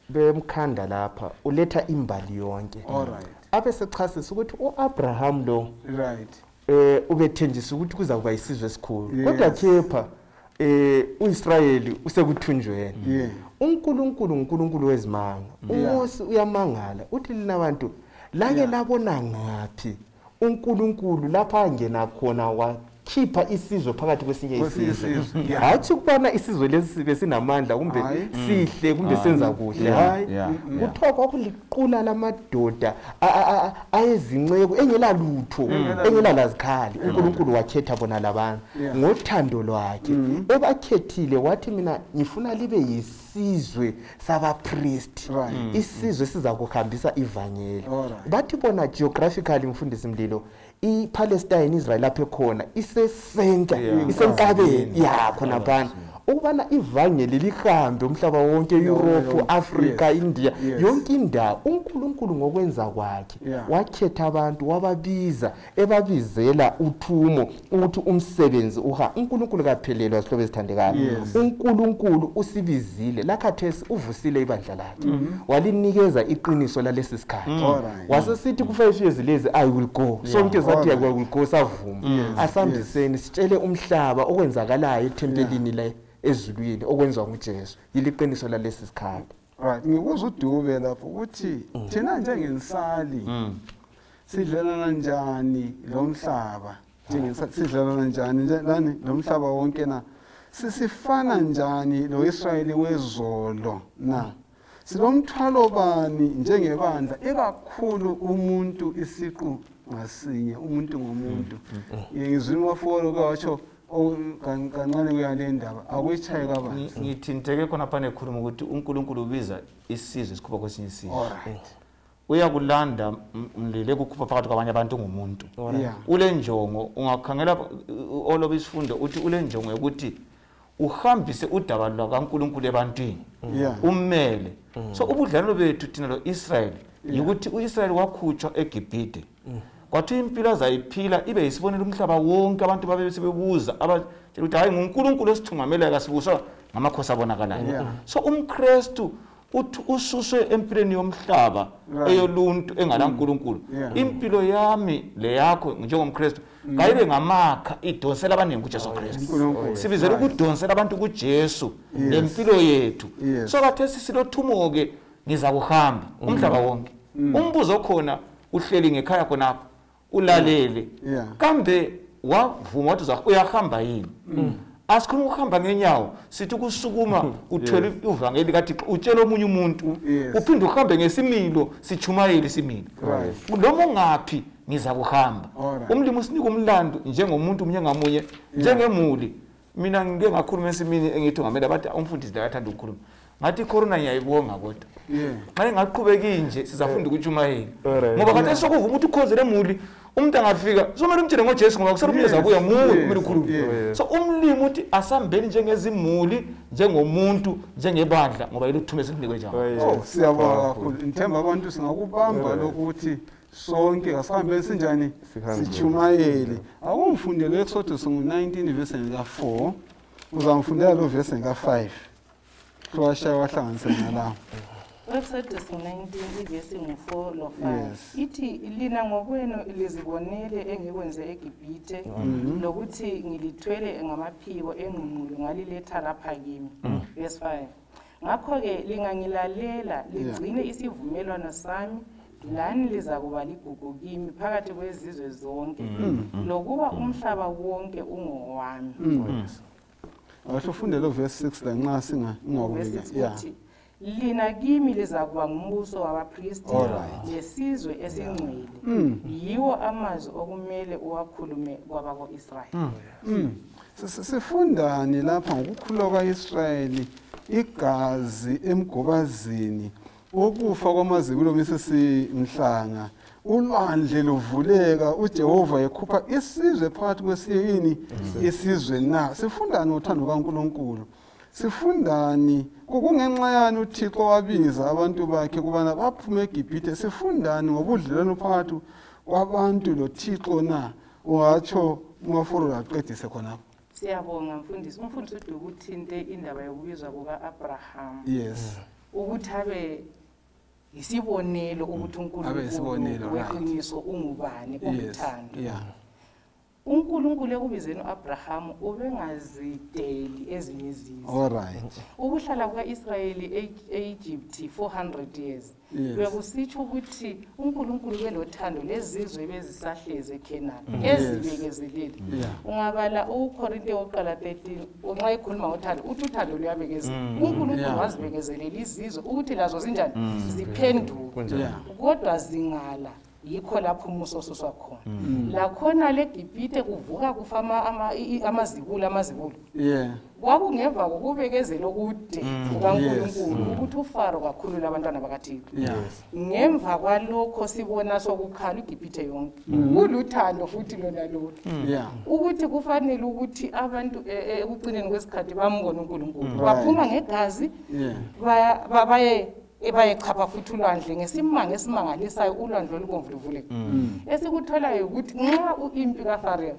Speaker 4: bemkhanda lapha uletha imbali yonke.
Speaker 1: Alright.
Speaker 4: Abe sechasisa ukuthi uAbraham lo ubethenjisa ukuthi kuza kuba isizwe esikhulu. Kodwa khepha uIsrayeli usekuthunjweni. uNkulunkulu wezimanga. uMose uyamangala uthi lina bantu lake labona ngaphi uNkulunkulu lapha angena khona wakhipha isizwe phakathi kwesinye isizwe. Hathi ukubona isizwe lesi besinamandla kumbe sihle kumbe senza kuhle. Hayi kuthiwa kwakuliqula lamadoda ayezinceko engela lutho engela lazikhali. uNkulunkulu wakhetha bona labantu ngothando lwakhe. Ebakhethile wathi mina ngifuna libe yisizwe sabapriest. Isizwe siza kuhambisa ivangeli. Bathi bona geographically mfundisi Mlilo iPalestine Israel lapha khona isesenta isenkabeni yakho naphana ukubana ivangeli lihambe umhlaba wonke Europe, Africa, India yonke indawo. uNkulunkulu ngokwenza kwakhe wakhetha abantu wababiza ebabizela uthumo ukuthi umsebenzi uNkulunkulu kaphelelwa sihlobo esithandekayo. uNkulunkulu usibizile lakhathesi uvusile ibandla lakhe walinikeza iqiniso lalesi sikhathi. Wasesithi ku5 years lezi I will go. Sonke sathi I will go savuma. Asambiseni sitshele umhlaba okwenzakalayo ethempelini le ezulwini okwenziwa nguJesu. Yiliqiniso lalesi sikhathi.
Speaker 1: Right, ngikuza uDube lapho ukuthi thina njengensali sidlelana njani lo mhlaba? Sidlelana njani lani lo mhlaba wonke na? Sisifana njani lo Israyeli wezolo na? Silomthwalo bani njengebandla ekakhulu umuntu isiqu ngasinye umuntu ngomuntu. Ngizwini wafolo kwatsho kancane kuyale ndaba akuyichaye kabanzi.
Speaker 2: Ngithinteke khona phana ekhuluma ukuthi uNkulunkulu ubiza isizwe sikhupha kwesinye isizwe. Uyakulanda Mlile kukhupha phakathi kwabanye abantu ngumuntu. Ule njongo ungakhangela oloba isifundo uthi ule njongo ukuthi uhambise udaba lwakaNkulunkulu ebantwini. Ummele. So ubudlalo bethu thina lo Israel ukuthi uIsrael wakhutshwa eGibhithe. Kwathi impilo azayiphila ibe yisibonela umhlaba wonke abantu babe sebebuza ukuthi hayi nguNkulunkulu esithungamela kasibuswa ngamakhosi abonakalayo. So umKristu uthi ususwe empilweni yomhlaba eyoluntu engalaNkulunkulu. Impilo yami le yakho njengomKristu kayibe ngamakha idonsela abaningi kuJesu Kristu. Sibizela ukudonsela abantu kuJesu lempilo yethu. So kathesi silothumo ke ngiza kuhamba umhlaba wonke. Umbuzo khona uhleli ngekhaya khonapho ulalele kambe wavuma wathi uyahamba yini? Asikhuluma ukuhamba ngenyawo sithi kusukuma uthwele ivangeli kaThixo utshela omunye umuntu uphinde uhambe ngesimilo sichumayele isimilo. Noma ungaphi ngiza kuhamba.
Speaker 1: Alright.
Speaker 2: Umlimi usinika umlando njengomuntu munye ngamunye njengemuli. Mina ngike ngakhuluma esimini engithi ngamela bathi umfundisi la yathanda ukukhuluma. Ngathi corona ngiyayibonga kodwa. Ngake ngaqhubeka nje sizafunda ukutshumayela. Ngoba kade sokuvuma ukuthi ukhozele emuli umuntu angafika somele umtshele ngoJesu ngoba kusarumyeza kuya muli kumele ukhulume. So umlimi uthi asambeni njengezimuli njengomuntu njengebandla ngoba yiluthume sinikwe njalo.
Speaker 1: Oh siyabonga kakhulu. Ngithemba abantu singakubamba lokuthi sonke asihambe sinjani sichumayele. Akumfundele eXodus ngo-19 verse ka4 uzamfundela lo verse ka5. Kuwashaya wahlanganisa nalawo.
Speaker 3: Exodus 19 ivesi ngo4 lo 5 ithi lina ngokwenu lizibonele engikwenze eGibhithe lokuthi ngilithwele ngamaphiko engqungqulu ngaliletha lapha kimi. Verse 5 ngakho ke lingangilalela ligcine isivumelwano sami lani liza kuba ligugu kimi phakathi kwezizwe zonke lokuba umhlaba wonke ungowami.
Speaker 1: Awasho ufundele verse 6 la nxa singakubeka.
Speaker 3: Lina kimi liza kuba ngumbuso wabapristi lesizwe esingcwele. Yiwo amazwi okumele uwakhulume kwabako-Israyeli.
Speaker 1: Sifundani lapha ngokukhulwa kwa-Israyeli igazi emgobazini ukufa kwamazibulo msesimhlanga ulwandle luvuleka uJehova ekhupha isizwe phakathi kwesiyini isizwe na. Sifundani ngothando kaNkulunkulu. Sifundani kungenxa yani uThixo wabiza abantu bakhe kubana baphume eGibhithe. Sifundani ngobudlelwano phakathi kwabantu loThixo na. Ungatsho umafuro aqedise khonapho.
Speaker 3: Siyabonga mfundisi. Umfundisi uthi ukuthinte indaba yokubizwa kuka-Abraham.
Speaker 1: Yes.
Speaker 3: Ukuthi abe isibonelo ukuthi uNkulunkulu weqiniso ungubani uthando. uNkulunkulu ekubizeni uAbraham ubengazideli ezinye izizwe.
Speaker 1: Alright.
Speaker 3: Ukuhlala kwaIsrayeli eEgypt 400 years. Bekusitsho ukuthi uNkulunkulu belothando lezizwe bezisahleze eKenani ezibekezelile. Ungabala uKorinte oqala 13 nxa ekhuluma ngothando uthi uthando luyabekezela. uNkulunkulu wazibekezelela izizwe ukuthi lazo zinjani ziphenduke. Kodwa zingala yikho lapho umuso suswa khona. La khona leGibhithe kuvuka kufama amazibulu. Kwakungemva kokubekezela okude kukaNkulunkulu ukuthi uFaro kakhulula abantwana bakaThixo. Ngemva kwalokho sibona sokukhala iGibhithe yonke. Kuluthando futhi lona lolo. Ukuthi kufanele ukuthi abantu ekucineni kwesikhathi bambone uNkulunkulu. Baphuma ngegazi bayechapha futhi ulwandle ngesimanga esimangalisayo ulwandle olubomvu luvuleka. Esikutholayo ukuthi nxa impi kaFaro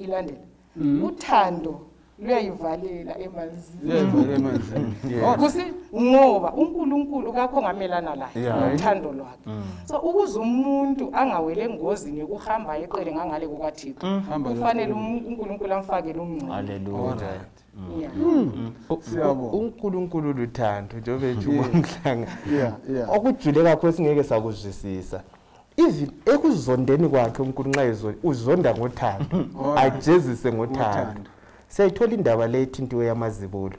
Speaker 3: ilandela uthando luyayivalela emanzini. Kusi ngoba uNkulunkulu kakho ngamelana laye uthando lwakhe. So ukuze umuntu angawele engozini yokuhamba eqele ngangale kukaThixo kufanele uNkulunkulu amfakele umncane.
Speaker 2: Hallelujah.
Speaker 4: uNkulunkulu luthando njengoba umhlanga okujule kakhulu singeke sakuzwisisa. Even ekuzondeni kwakhe uNkulunkulu nxa uzonda ngothando ajezise ngothando. Siyayithola indaba le ethintiwe yamazibulo.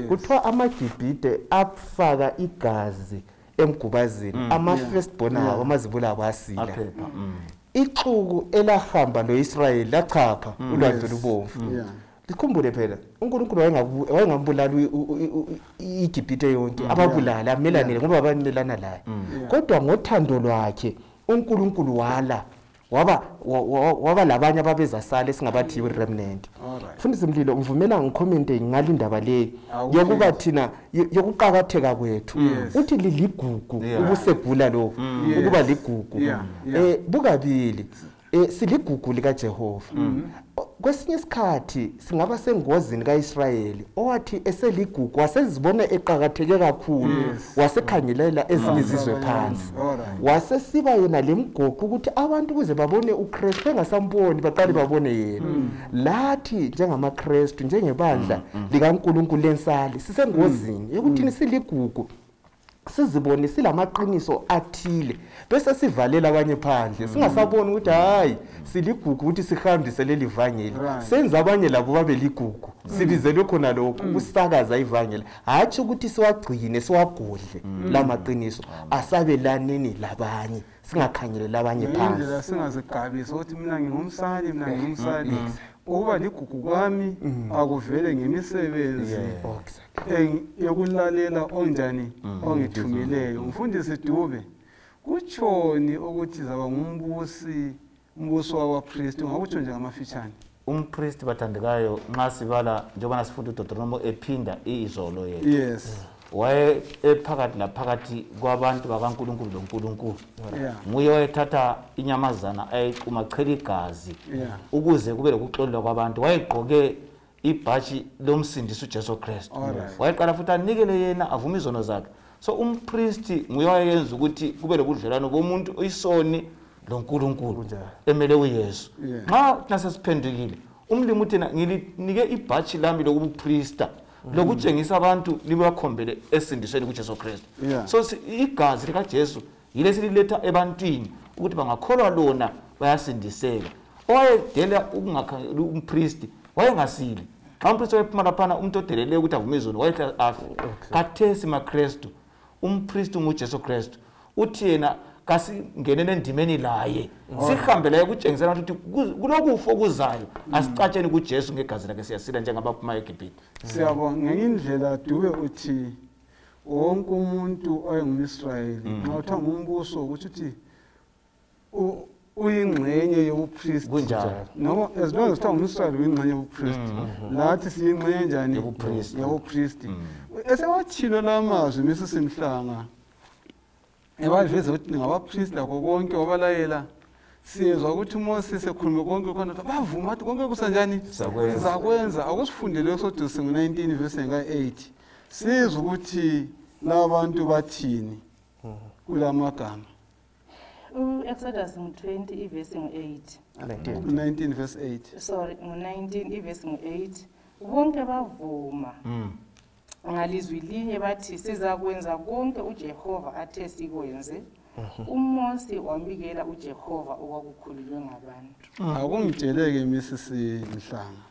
Speaker 4: Kuthiwa amaGibhithe afaka igazi emgubazini ama-firstborn abo amazibulo abo asila. Ixuku elahamba loIsrayeli lachapha ulwandle lubomvu. Likhumbule phela uNkulunkulu wayengambulali iGibhithe yonke ababulala amelanele ngoba bamelana laye. Kodwa ngothando lwakhe uNkulunkulu waba labanye ababezasala esingabathi remnant. Mfundisi Mlilo ngivumela ngicommente ngalindaba le yokuba thina yokuqhakatheka kwethu uthi liligugu ubusegula lo ukuba ligugu bukabili siligugu lika Jehova. Kwesinye isikhathi singaba sengozini kaIsrayeli owathi eseligugu wasezibona eqhakatheke kakhulu wasekhangelela ezinye izizwe phansi wasesiba yena lemgoqo ukuthi abantu kuze babone uKristu bengasamboni baqale babone yena. Lathi njengamaKristu njengebandla likaNkulunkulu lensali sisengozini yokuthi siligugu sizibone silamaqiniso athile bese sivalela abanye phandle singasaboni ukuthi hayi siligugu ukuthi sihambise leli vangeli senza abanye labo babe ligugu sibizelwe khona lokho kusakaza ivangeli hathi ukuthi siwagcine siwagodle lamaqiniso asabelaneni labanye singakhanyeleli abanye
Speaker 1: indlela
Speaker 4: phansi.
Speaker 1: singazigabisi ukuthi mina ngingumsali ukuba ligugu kwami akuvele ngemisebenzi yokulalela onjani ongithumileyo. Umfundisi Dube kutshoni ukuthi zaba umbuso wabapristi, ungakutsho nje ngamafitshane?
Speaker 2: Umpristi bathandekayo nxa sibala njengoba sifunda uDeuteronomy ephinda izolo yethu.
Speaker 1: Yes.
Speaker 2: Waye ephakathi laphakathi kwabantu bakaNkulunkulu loNkulunkulu. Nguye wayethatha inyamazana ayiquma chela igazi ukuze kube lokuxolwa kwabantu. Wayegqoke ibhaji lomsindisi uJesu Kristu. Wayeqala futhi anikele yena avume izono zakhe. So umpristi nguye wayenza ukuthi kube lokudlelana komuntu isoni loNkulunkulu emele uYesu. Nxa nasesiphendukile umlimi uthina ngilinike ibhaji lami lokubuprista lokutshengisa abantu libakhombele esindisweni kuJesu Kristu. So igazi lika Jesu yile sililetha ebantwini ukuthi bangakholwa lona bayasindiseka. Owayedela ukungakhangela umpristi wayengasile. Xa umpristi wayephuma laphana umuntu odelele ukuthi avume izono wayetha afi. Khathesi maKristu umpristi nguJesu Kristu uthi yena kasingenene endimeni laye sihambele ukutshengisela ukuthi kulokufo okuzayo asicatsheni kuJesu ngegazi lakhe siyasila njengabaphuma eGibhithe.
Speaker 1: Siyabonga ngendlela Dube uthi wonke umuntu oyengumIsrayeli nxa uthatha umbuso ukuthi uyingxenye yobupristi
Speaker 2: kunjalo.
Speaker 1: No, as long as uthatha umIsrayeli uyingxenye yobupristi lathi siyingxenye njani yobupristi. Esewatshilo lamazwi mesisimhlanga ebaveze ukuthi ngabapristi lakho konke wabalayela sizwa ukuthi uMoses ekhulume konke khona bavuma ukuthi konke kusanjani sizakwenza. Akusifundele eSodus 19 verse 8 sizwa ukuthi labantu bathini kulamagama.
Speaker 3: Exodus 20 verse 8
Speaker 1: 19 verse 8
Speaker 3: sorry 19 verse 8 bonke bavuma ngalizwi linye bathi sizakwenza konke uJehova athe sikwenze. uMose wambikela uJehova okwakukhulunywe ngabantu.
Speaker 1: Akungitsheleke Mrs. Mhlanga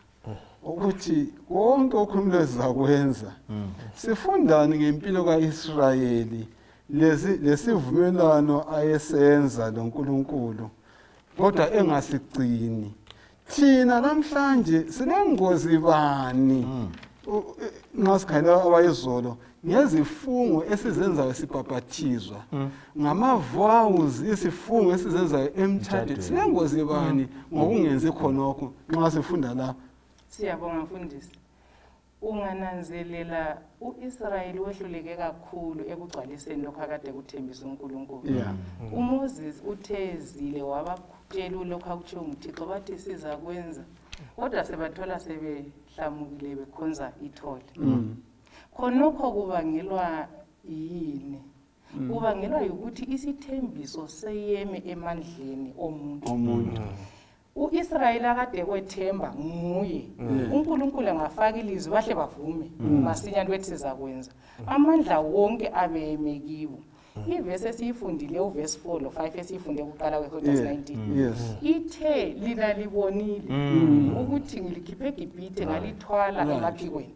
Speaker 1: ukuthi konke okhulunywe sizakwenza. Sifundani ngempilo kaIsrayeli lesivumelano ayesenza loNkulunkulu kodwa engasigcini. Thina namhlanje sinengozi bani ngasikhayela abayizolo ngezifungo esizenzayo sibhabhathizwa ngamavows isifungo esizenzayo emthathweni. Sinengozi bani ngokungenzi khonokho nxa sifunda la?
Speaker 3: Siyabonga mfundisi. Ungananzelela uIsrayeli wehluleke kakhulu ekugcwaliseni lokho akade kuthembisa uNkulunkulu. uMoses uthezile wabakutshela lokho akutsho uThixo bathi sizakwenza kodwa sebathola sebehlamukile bekhonza ithole. Khonokho kubangelwa yini? Kubangelwa ukuthi isithembiso seyeme emandleni omuntu. uIsrayeli akade kwethemba nguye. uNkulunkulu angafaka ilizwi bahle bavume masinyane wethi sizakwenza. Amandla wonke abeme kibo. Ivesi esiyifundile uverse 4 lo 5 esiyifunde kuqala kweExodus 19 ithe lina libonile ukuthi ngilikhiphe eGibhithe ngalithwala emaphikweni.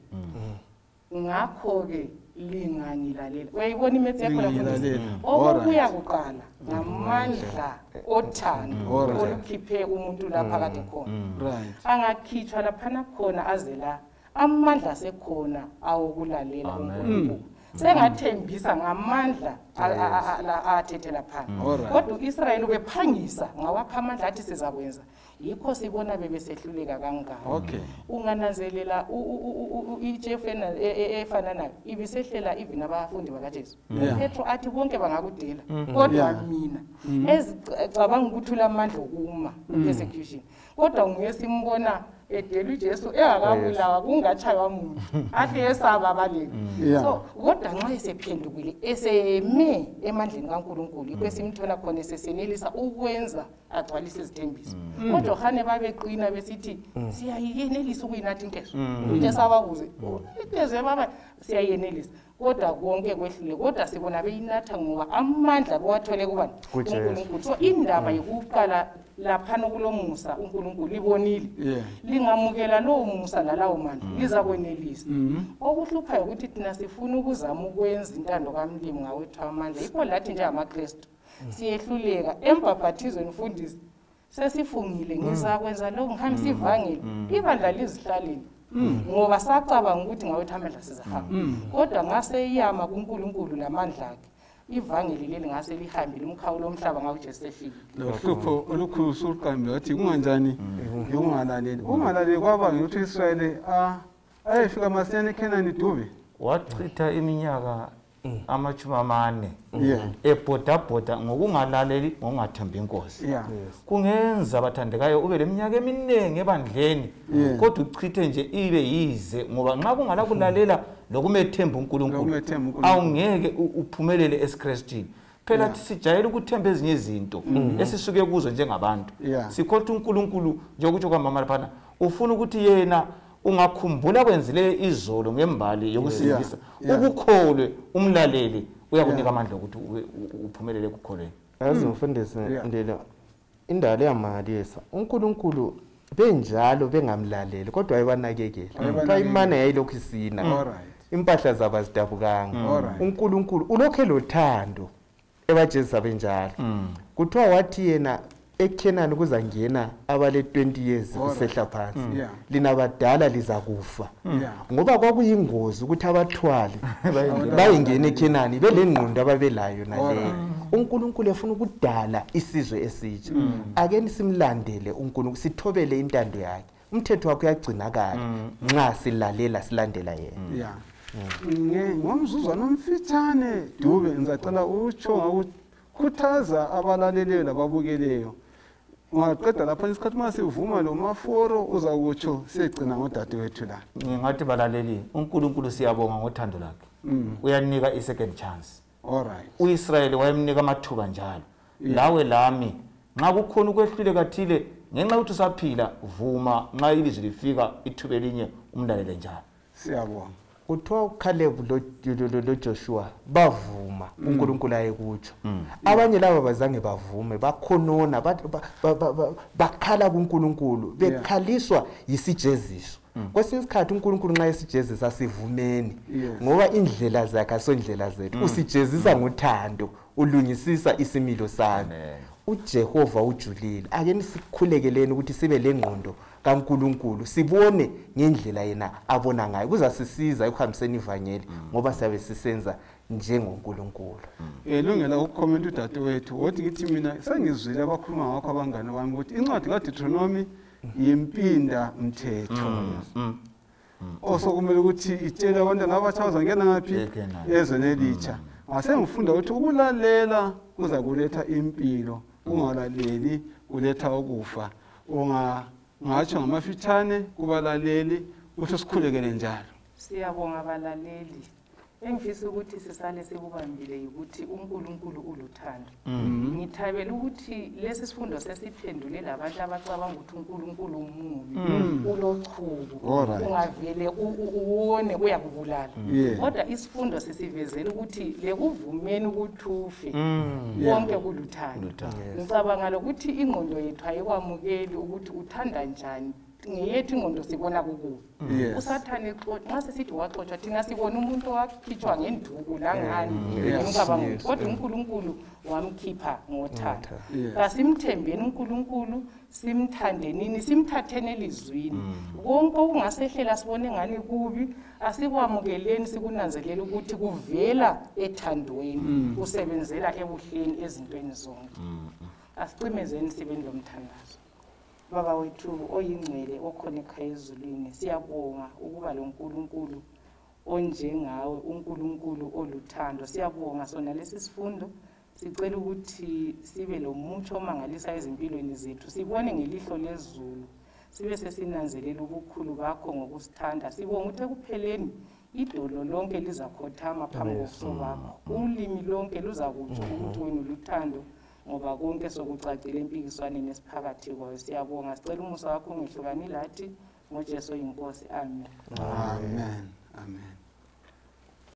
Speaker 3: Ngakho ke lingangilalela. Uyayibona imethi yakho lapho. Okuya kuqala ngamandla othando olukhiphe umuntu lapha kade khona. Angakhitshwa lapha khona azela amandla sekhona awokulalela uNkulunkulu. Sengathembisa ngamandla athethela phansi. Kodwa uIsrayeli ubephangisa ngawapha amandla athi sizakwenza. Yikho sibona bebesehluleka kangaka. Ungananzelela iJefana efana nayo ibisehlela even abafundi bakaJesu. Petro athi bonke bangakudela kodwa mina ezicabanga ukuthi ulamandla okuma persecution. Kodwa ngiyesimbona edela uJesu engakabulawa kungatshaywa umuntu athi esaba baleki. So kodwa nxa esephendukile eseme emandleni kaNkulunkulu ikwesimthola khona sesenelisa ukwenza agcwalise izithembiso. Kodwa khane babeqina besithi siyayenelisa ukuyinathi inkezo. Nje sababuze inkezo baba siyayenelisa kodwa konke kwehlule kodwa sibona beyinatha ngoba amandla bawathole kubani uNkulunkulu. So indaba yokuqala lapha nokulomusa uNkulunkulu libonile lingamukela lo musa nalawo mandla liza kwenelisa. Okuhluphayo ukuthi thina sifuna ukuzama ukwenza intando kaMlimi ngawethu amandla. Yikho lathi nje amaKristu siyehluleka embhabhathizweni mfundisi sesifungile ngizakwenza lokho ngihambisa ivangeli ibandla lizihlaleni ngoba sacabanga ukuthi ngawethu amandla sizahamba kodwa ngaseyama kuNkulunkulu lamandla akhe ivangeli leli ngase lihambile umkhawulo omhlaba ngawo Jesu efike
Speaker 1: lo hlupho olukhulu usuqambe wathi kunganjani ungalaleli kwaba ukuthi Israyeli ayefika masinyane eKenani Dube
Speaker 2: wachitha iminyaka amachumi amane ebhodabhoda ngokungalaleli ngokungathembi inkosi kungenza abathandekayo ube leminyaka eminingi ebandleni kodwa uchithe nje ibe yize ngoba nxa kungala kulalela lokumethemba uNkulunkulu awungeke uphumelele eSkristini phela sijayele ukuthemba ezinye izinto esisuke kuzo njengabantu sikholwa uNkulunkulu njengokutsho kwamama laphana ufuna ukuthi yena ungakhumbula kwenzile izolo ngembali yokusindisa ukukholwe umlaleli uyakunika amandla ukuthi uphumelele ukukholweni
Speaker 4: yazi mfundisi ndlela indalo yamalisa uNkulunkulu benjalo bengamlaleli kodwa ayibanakekela kayimana yayilokhu isina impahla zabazidabukanga uNkulunkulu ulokhe lothando ebajesu abenjalo kuthiwa wathi yena eKenani kuzangena abale 20 years kusehla phansi lina badala lizakufa ngoba kwakuyingozi ukuthi abathwali bayengena eKenani belengqondo ababelayo naleyo uNkulunkulu efuna ukudala isizwe esitsha ake simlandele uNkulunkulu sithobele intando yakhe umthetho wakhe uyagcinakala nxa silalela silandela yena
Speaker 1: ngomzuzwana omfitshane Dube ngizacela utsho ngakukhuthaza abalaleleyo lababukeleyo ungaqeda lapha isikhathi masivuma lo maforo uzakutsho siyegcina ngodadewethu la
Speaker 2: ngingathi balaleli uNkulunkulu siyabonga ngothando lakhe uyanika i-second chance uIsrayeli wayemnika amathuba njalo lawe lami nxa kukhona ukwehluleka kathile ngenxa ukuthi usaphila vuma nxa ilizwi lifika ithuba elinye umlalele njalo
Speaker 1: siyabonga
Speaker 4: kuthiwa uCaleb lo Joshua bavuma uNkulunkulu ayekutsho abanye laba bazange bavume bakhonona bakhala kuNkulunkulu bekhaliswa yisijeziso kwesinye isikhathi uNkulunkulu nxa esijezisa asivumeni ngoba indlela zakhe asondlela zethu usijezisa ngothando ulungisisa isimilo sami uJehova ujulile ake nisikhulekeleni ukuthi sibe lengqondo kaNkulunkulu sibone ngendlela yena abona ngayo kuzasisiza ekuhambiseni ivangeli ngoba siyabe sisenza njengoNkulunkulu
Speaker 1: elungela ukucomment udadewethu wathi ngithi mina sengizwile abakhuluma ngakho abangane bami ukuthi incwadi kaDeuteronomy yempinda mthetho osokumele ukuthi itshele abantwana abatsha bazangena ngaphi ezweni elitsha ngasengifunda ukuthi ukulalela kuza kuletha impilo ungalaleli kuletha ukufa ngatsho ngamafitshane kubalaleli ukuthi sikhulekele njalo
Speaker 3: siyabonga abalaleli engifisa ukuthi sisale sekubambile ukuthi uNkulunkulu uluthando ngithabela ukuthi lesi sifundo sesiphendule labantu abacabanga ukuthi uNkulunkulu umubi ulochuku ungavele uwone uyakubulala kodwa isifundo sisivezela ukuthi lekuvumeni ukuthi ufe konke kuluthando ngicabanga ukuthi ingqondo yethu ayikwamukeli ukuthi uthanda njani ngeyethu ingqondo sibona kukubi usathane nxa sesithi waxotsha thina sibona umuntu wakhitshwa ngenduku langani ngicabanga kodwa uNkulunkulu wamkhipha ngothando kasimthembeni uNkulunkulu simthandenini simthathene elizwini konke okungasehlela sibone ngani kubi asikwamukeleni sikunanzelela ukuthi kuvela ethandweni usebenzela ebuhleni ezintweni zonke asicimezeni sibendi lomthandazo Baba wethu oyingcwele okhona ekhaya ezulwini siyabonga ukuba lo nkulunkulu onjengawe uNkulunkulu oluthando siyabonga sona lesi sifundo sicela ukuthi sibe lo mutsho omangalisa ezimpilweni zethu sibone ngelihlo lezulu sibe sesinanzelela ubukhulu bakho ngokusithanda sibonga ukuthi ekupheleni idolo lonke lizakhothama phambi kobuso bakho ulimi lonke luzakutsho ukuthi wena uluthando ngoba konke sokucacile empikiswaneni esiphakathi kwayo siyabonga sicela umusa wakho ungehlukani lathi ngoJesu oyinkosi amen
Speaker 1: amen amen